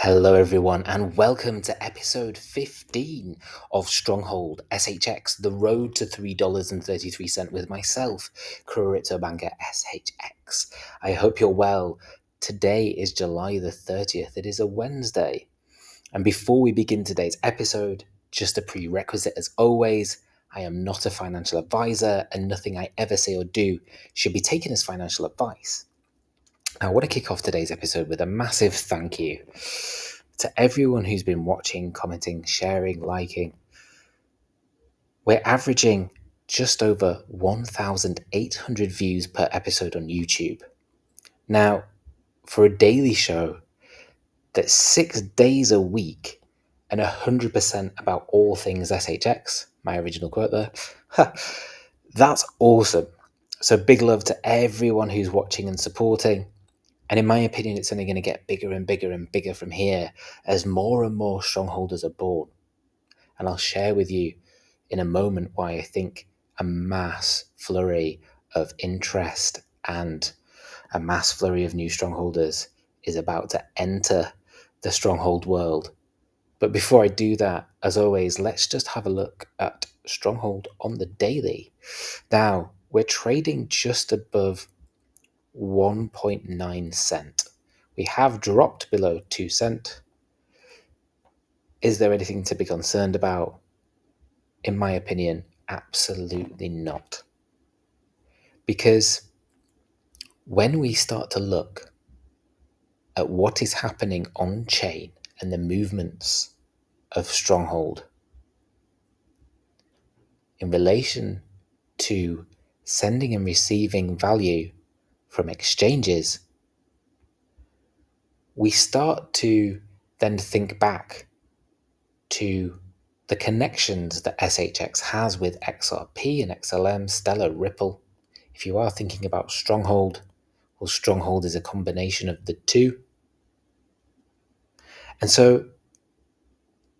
Hello, everyone, and welcome to episode 15 of Stronghold SHX, the road to $3.33 with myself, CryptoBanker SHX. I hope you're well. Today is July the 30th. It is a Wednesday. And before we begin today's episode, just a prerequisite as always, I am not a financial advisor, and nothing I ever say or do should be taken as financial advice. I want to kick off today's episode with a massive thank you to everyone who's been watching, commenting, sharing, liking. We're averaging just over 1,800 views per episode on YouTube. Now, for a daily show that's 6 days a week and 100% about all things SHX, my original quote there, that's awesome. So big love to everyone who's watching and supporting. And in my opinion, it's only going to get bigger and bigger and bigger from here as more and more strongholders are born. And I'll share with you in a moment why I think a mass flurry of interest and a mass flurry of new strongholders is about to enter the stronghold world. But before I do that, as always, let's just have a look at Stronghold on the daily. Now, we're trading just above 1.9 cent. We have dropped below 2 cent. Is there anything to be concerned about? In my opinion, absolutely not. Because when we start to look at what is happening on chain and the movements of Stronghold in relation to sending and receiving value from exchanges, we start to then think back to the connections that SHX has with XRP and XLM, Stellar, Ripple. If you are thinking about Stronghold, well, Stronghold is a combination of the two. And so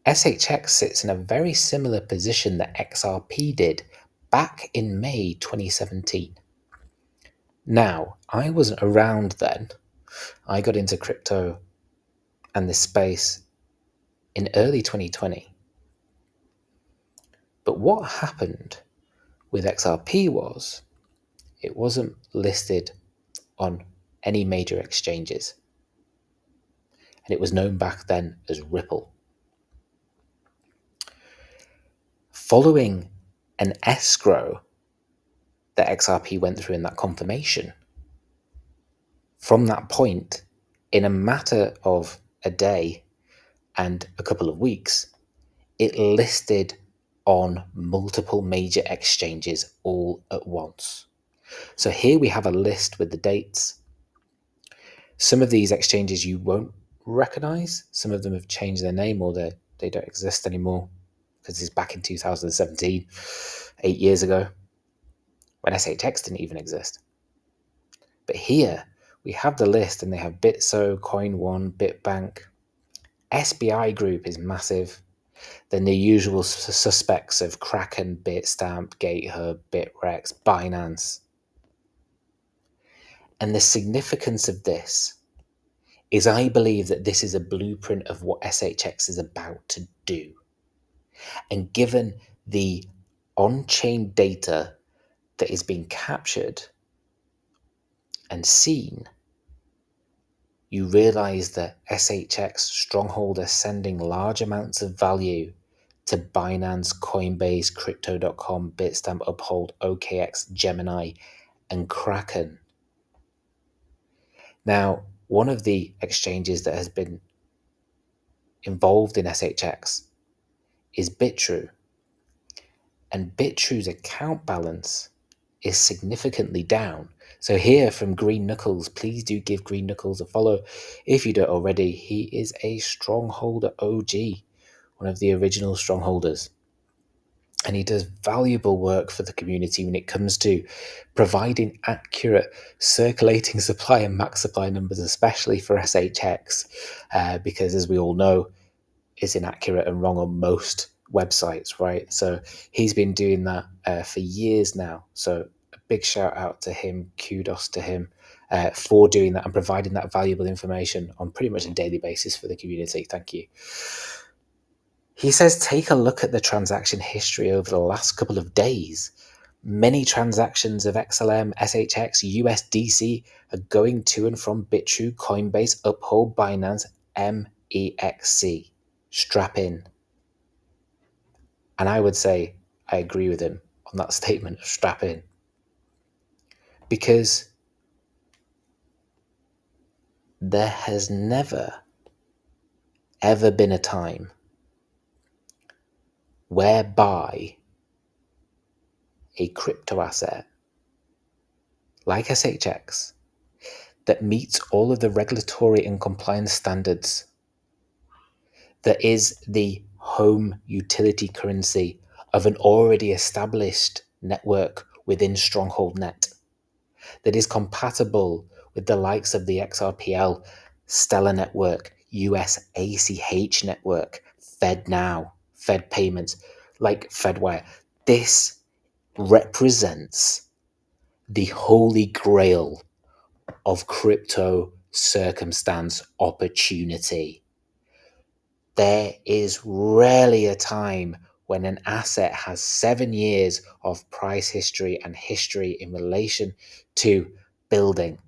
SHX sits in a very similar position that XRP did back in May 2017. Now, I wasn't around then. I got into crypto and this space in early 2020. But what happened with XRP was it wasn't listed on any major exchanges. And it was known back then as Ripple. Following an escrow that XRP went through in that confirmation, from that point, in a matter of a day and a couple of weeks, it listed on multiple major exchanges all at once. So here we have a list with the dates. Some of these exchanges you won't recognize. Some of them have changed their name or they don't exist anymore because it's back in 2017, 8 years ago, when SHX didn't even exist. But here we have the list and they have Bitso, CoinOne, Bitbank. SBI Group is massive. Then the usual suspects of Kraken, Bitstamp, GateHub, Bitrex, Binance. And the significance of this is I believe that this is a blueprint of what SHX is about to do. And given the on-chain data that is being captured and seen, you realize that SHX Stronghold are sending large amounts of value to Binance, Coinbase, Crypto.com, Bitstamp, Uphold, OKX, Gemini, and Kraken. Now, one of the exchanges that has been involved in SHX is Bitrue. And Bitrue's account balance is significantly down. So here from Green Knuckles, please do give Green Knuckles a follow. If you don't already, he is a Strongholder OG, one of the original Strongholders. And he does valuable work for the community when it comes to providing accurate circulating supply and max supply numbers, especially for SHX, because as we all know, it's inaccurate and wrong on most websites, right? So he's been doing that for years now. So a big shout out to him, kudos to him. for doing that and providing that valuable information on pretty much a daily basis for the community. Thank you. He says, take a look at the transaction history over the last couple of days. Many transactions of XLM, SHX, USDC are going to and from Bitrue, Coinbase, Uphold, Binance, MEXC. Strap in. And I would say I agree with him on that statement of strap in. Because there has never, ever been a time whereby a crypto asset like SHX that meets all of the regulatory and compliance standards, that is the home utility currency of an already established network within Stronghold Net, that is compatible with the likes of the XRPL, Stellar Network, US ACH network, FedNow, Fed Payments, like Fedwire. This represents the Holy Grail of crypto circumstance opportunity. There is rarely a time when an asset has 7 years of price history and history in relation to building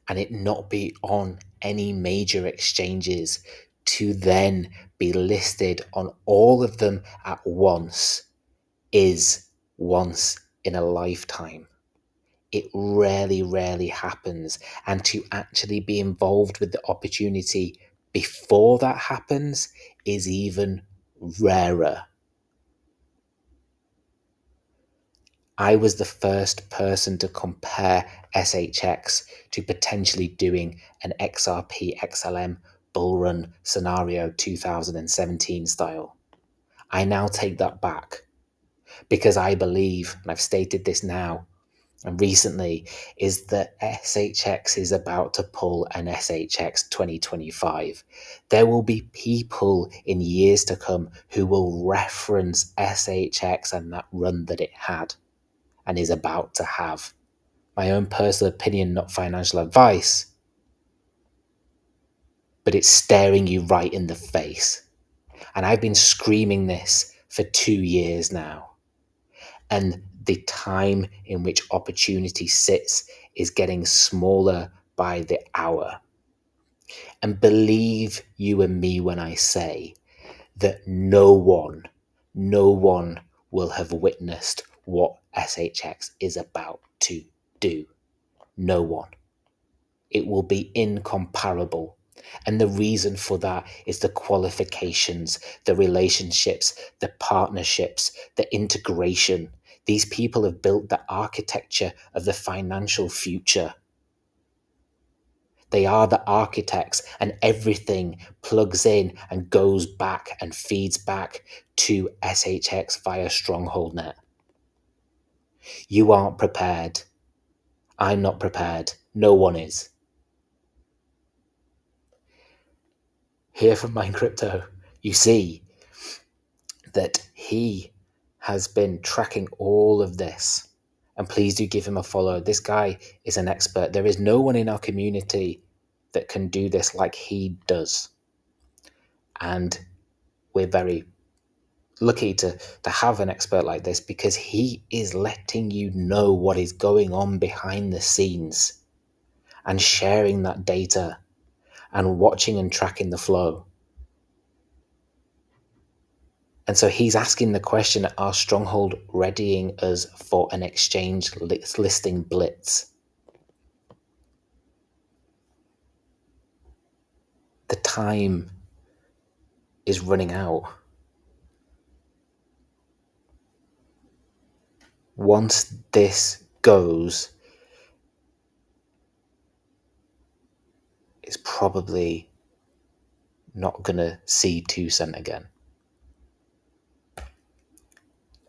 and it not be on any major exchanges to then be listed on all of them at once is once in a lifetime. It rarely happens. And to actually be involved with the opportunity before that happens is even rarer. I was the first person to compare SHX to potentially doing an XRP XLM bull run scenario 2017 style. I now take that back because I believe, and I've stated this now and recently, is that SHX is about to pull an SHX 2025. There will be people in years to come who will reference SHX and that run that it had and is about to have. My own personal opinion, not financial advice, but it's staring you right in the face. And I've been screaming this for 2 years now. And the time in which opportunity sits is getting smaller by the hour. And believe you and me when I say that no one will have witnessed what SHX is about to do. No one. It will be incomparable. And the reason for that is the qualifications, the relationships, the partnerships, the integration. These people have built the architecture of the financial future. They are the architects, and everything plugs in and goes back and feeds back to SHX via Stronghold Net. You aren't prepared. I'm not prepared. No one is. Here from Mind Crypto, you see that he has been tracking all of this. And please do give him a follow. This guy is an expert. There is no one in our community that can do this like he does. And we're very lucky to have an expert like this because he is letting you know what is going on behind the scenes and sharing that data and watching and tracking the flow. And so he's asking the question, are Stronghold readying us for an exchange listing blitz? The time is running out. Once this goes, it's probably not going to see 2 cent again.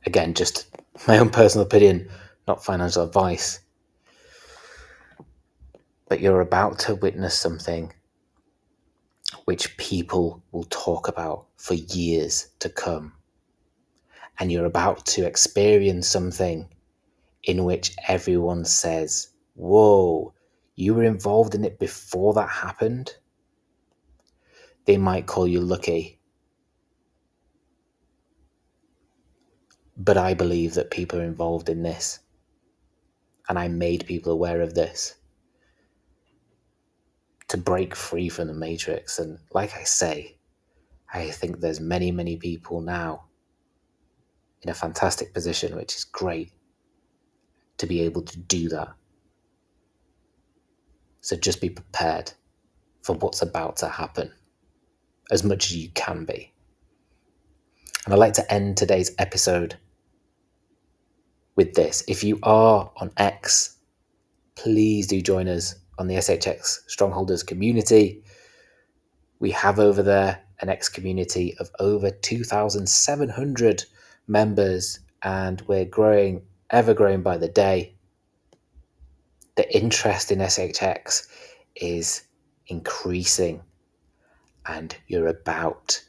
Again, just my own personal opinion, not financial advice. But you're about to witness something which people will talk about for years to come. And you're about to experience something in which everyone says, whoa, you were involved in it before that happened, they might call you lucky. But I believe that people are involved in this, and I made people aware of this to break free from the matrix. And like I say, I think there's many, many people now in a fantastic position, which is great to be able to do that. So just be prepared for what's about to happen as much as you can be. And I'd like to end today's episode with this. If you are on X, please do join us on the SHX Strongholders community. We have over there an X community of over 2,700 members, and we're growing, ever growing by the day. The interest in SHX is increasing, and you're about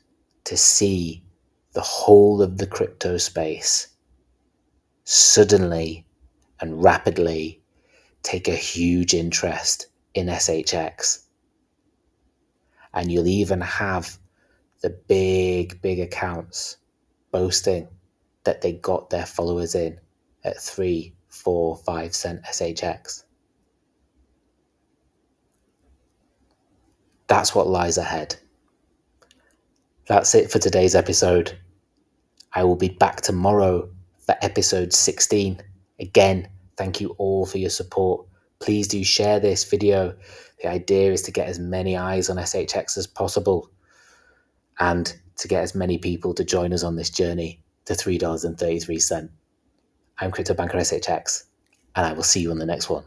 to see the whole of the crypto space suddenly and rapidly take a huge interest in SHX. And you'll even have the big accounts boasting that they got their followers in at 3, 4, 5 cent SHX. That's what lies ahead. That's it for today's episode. I will be back tomorrow for episode 16. Again, thank you all for your support. Please do share this video. The idea is to get as many eyes on SHX as possible and to get as many people to join us on this journey to $3.33. I'm CryptoBanker SHX, and I will see you on the next one.